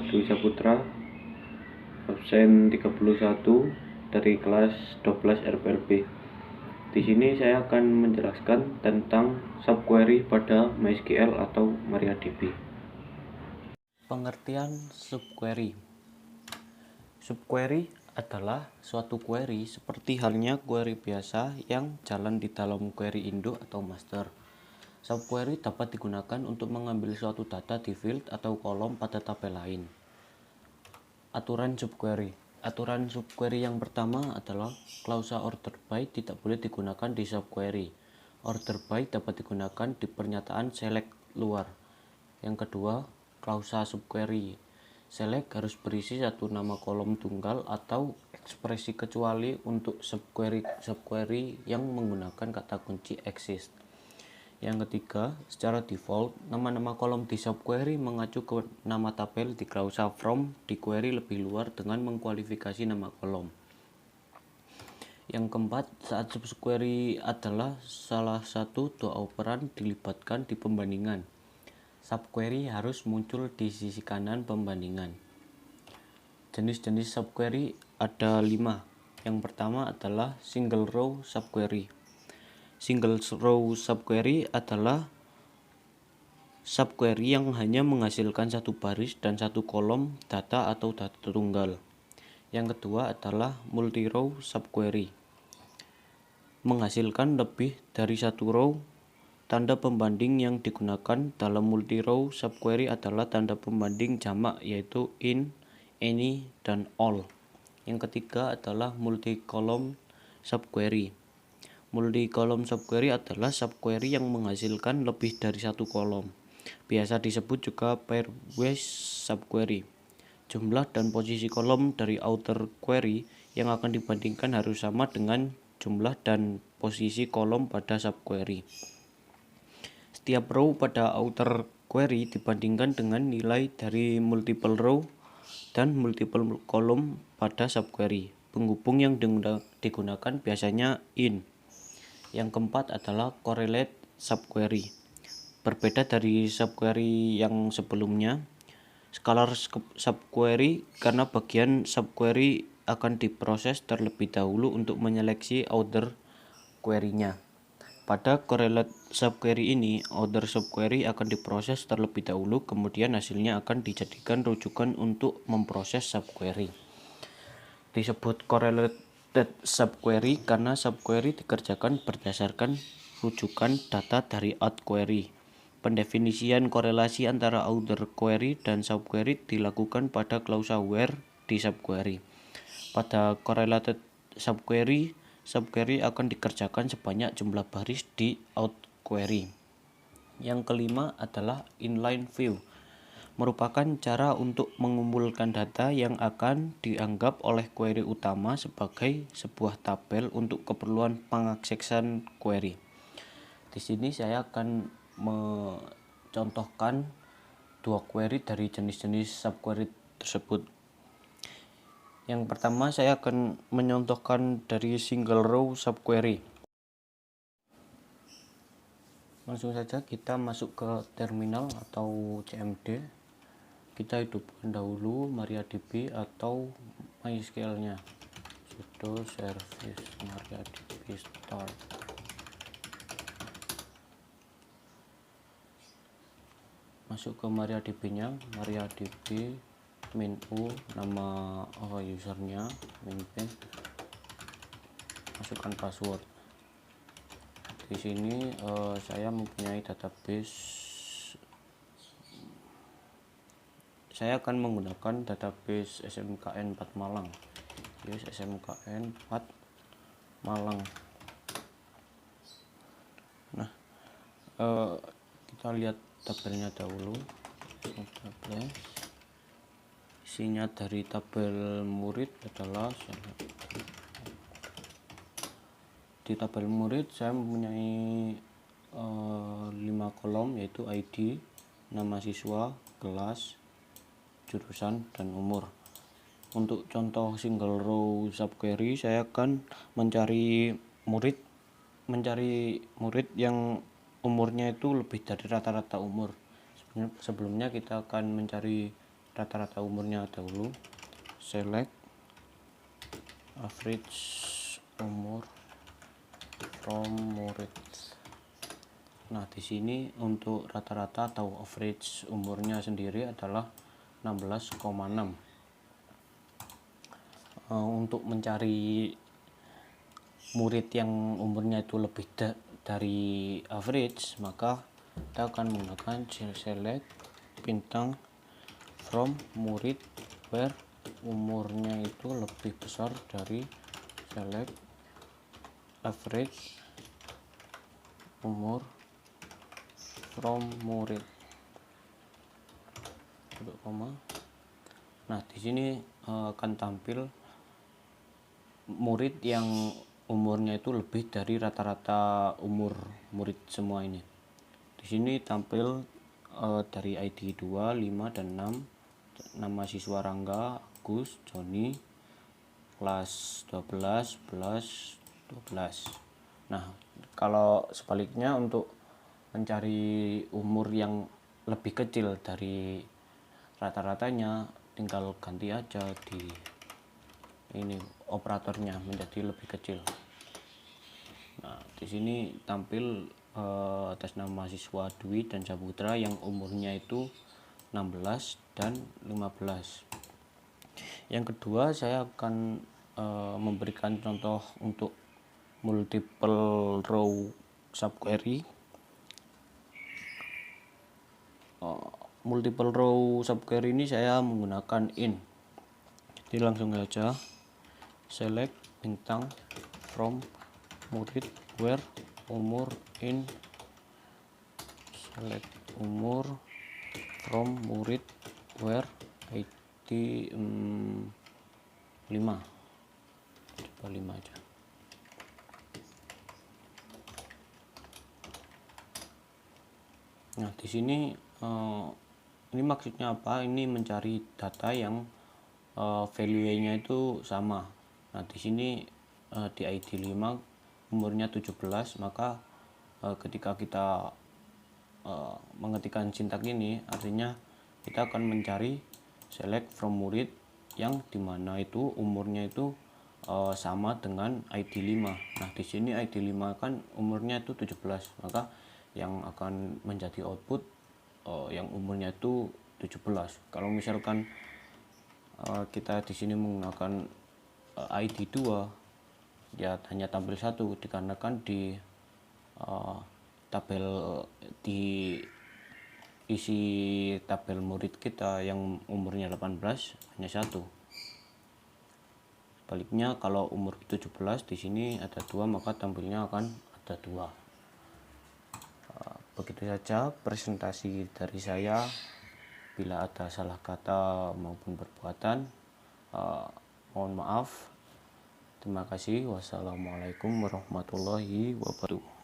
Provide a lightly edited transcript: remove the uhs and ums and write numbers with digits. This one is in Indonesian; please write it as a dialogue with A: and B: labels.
A: Dwi Saputra, absen 31 dari kelas 12 RPLB. Di sini saya akan menjelaskan tentang subquery pada MySQL atau MariaDB. Pengertian subquery. Subquery adalah suatu query seperti halnya query biasa yang jalan di dalam query induk atau master. Subquery dapat digunakan untuk mengambil suatu data di field atau kolom pada tabel lain. Aturan subquery. Aturan subquery yang pertama adalah klausa order by tidak boleh digunakan di subquery. Order by dapat digunakan di pernyataan select luar. Yang kedua, klausa subquery. Select harus berisi satu nama kolom tunggal atau ekspresi kecuali untuk subquery yang menggunakan kata kunci exist. Yang ketiga, secara default, nama-nama kolom di subquery mengacu ke nama tabel di klausa from di query lebih luar dengan mengkualifikasi nama kolom. Yang keempat, saat subquery adalah salah satu dua operan dilibatkan di pembandingan, subquery harus muncul di sisi kanan pembandingan. Jenis-jenis subquery ada 5. Yang pertama adalah single row subquery. Single row subquery adalah subquery yang hanya menghasilkan satu baris dan satu kolom data atau data tunggal. Yang kedua adalah multi row subquery. Menghasilkan lebih dari satu row. Tanda pembanding yang digunakan dalam multi row subquery adalah tanda pembanding jamak yaitu in, any, dan all. Yang ketiga adalah multi column subquery. Multi column subquery adalah subquery yang menghasilkan lebih dari satu kolom. Biasa disebut juga pairwise subquery. Jumlah dan posisi kolom dari outer query yang akan dibandingkan harus sama dengan jumlah dan posisi kolom pada subquery. Setiap row pada outer query dibandingkan dengan nilai dari multiple row dan multiple column pada subquery. Penghubung yang digunakan biasanya in. Yang keempat adalah correlate subquery. Berbeda dari subquery yang sebelumnya, scalar subquery karena bagian subquery akan diproses terlebih dahulu untuk menyeleksi outer query-nya. Pada correlate subquery ini, outer subquery akan diproses terlebih dahulu, kemudian hasilnya akan dijadikan rujukan untuk memproses subquery. Disebut correlated subquery karena subquery dikerjakan berdasarkan rujukan data dari out query. Pendefinisian korelasi antara outer query dan subquery dilakukan pada klausa where di subquery. Pada correlated subquery, subquery akan dikerjakan sebanyak jumlah baris di out query. Yang kelima adalah inline view. Merupakan cara untuk mengumpulkan data yang akan dianggap oleh query utama sebagai sebuah tabel untuk keperluan pengaksesan query. Di sini saya akan mencontohkan dua query dari jenis-jenis subquery tersebut. Yang pertama saya akan menyontohkan dari single row subquery. Langsung saja kita masuk ke terminal atau CMD. Kita hidupkan dahulu MariaDB atau MySQL-nya. Sudo service MariaDB start. Masuk ke MariaDB-nya, MariaDB min u, nama usernya, min p, masukkan password. Di sini saya mempunyai database. Saya akan menggunakan database SMKN 4 Malang. Yes, SMKN 4 Malang. Nah, kita lihat tabelnya dahulu. Tabel. Isinya dari tabel murid adalah di tabel murid saya mempunyai 5 kolom yaitu ID, nama siswa, kelas, jurusan, dan umur. Untuk contoh single row subquery saya akan mencari murid yang umurnya itu lebih dari rata-rata umur. Sebelumnya kita akan mencari rata-rata umurnya dahulu. Select average umur from murid. Nah, di sini untuk rata-rata atau average umurnya sendiri adalah 16,6. Untuk mencari murid yang umurnya itu lebih dari average, maka kita akan menggunakan select bintang from murid where umurnya itu lebih besar dari select average umur from murid. Nah, di sini akan tampil murid yang umurnya itu lebih dari rata-rata umur murid semua ini. Di sini tampil dari ID 2, 5, dan 6, nama siswa Rangga, Agus, Joni, kelas 12, 11, 12. Nah, kalau sebaliknya untuk mencari umur yang lebih kecil dari rata-ratanya, tinggal ganti aja di ini operatornya menjadi lebih kecil. Nah, di sini tampil atas nama siswa Dwi dan Saputra yang umurnya itu 16 dan 15. Yang kedua, saya akan memberikan contoh untuk multiple row subquery. Multiple row subquery ini saya menggunakan in. Jadi langsung saja select bintang from murid where umur in, select umur from murid where ID 5, coba 5 aja. Nah, di sini ini maksudnya apa? Ini mencari data yang value-nya itu sama. Nah, di sini di ID 5 umurnya 17, maka ketika kita mengetikkan sintak ini, artinya kita akan mencari select from murid yang dimana itu umurnya itu sama dengan ID 5. Nah, di sini ID 5 kan umurnya itu 17, maka yang akan menjadi output yang umurnya itu 17. Kalau misalkan kita di sini menggunakan ID 2, ya hanya tampil 1 dikarenakan di tabel di isi tabel murid kita yang umurnya 18 hanya 1. Sebaliknya kalau umur 17 di sini ada 2, maka tampilnya akan ada 2. Begitu saja presentasi dari saya. Bila ada salah kata maupun perbuatan, mohon maaf. Terima kasih. Wassalamualaikum warahmatullahi wabarakatuh.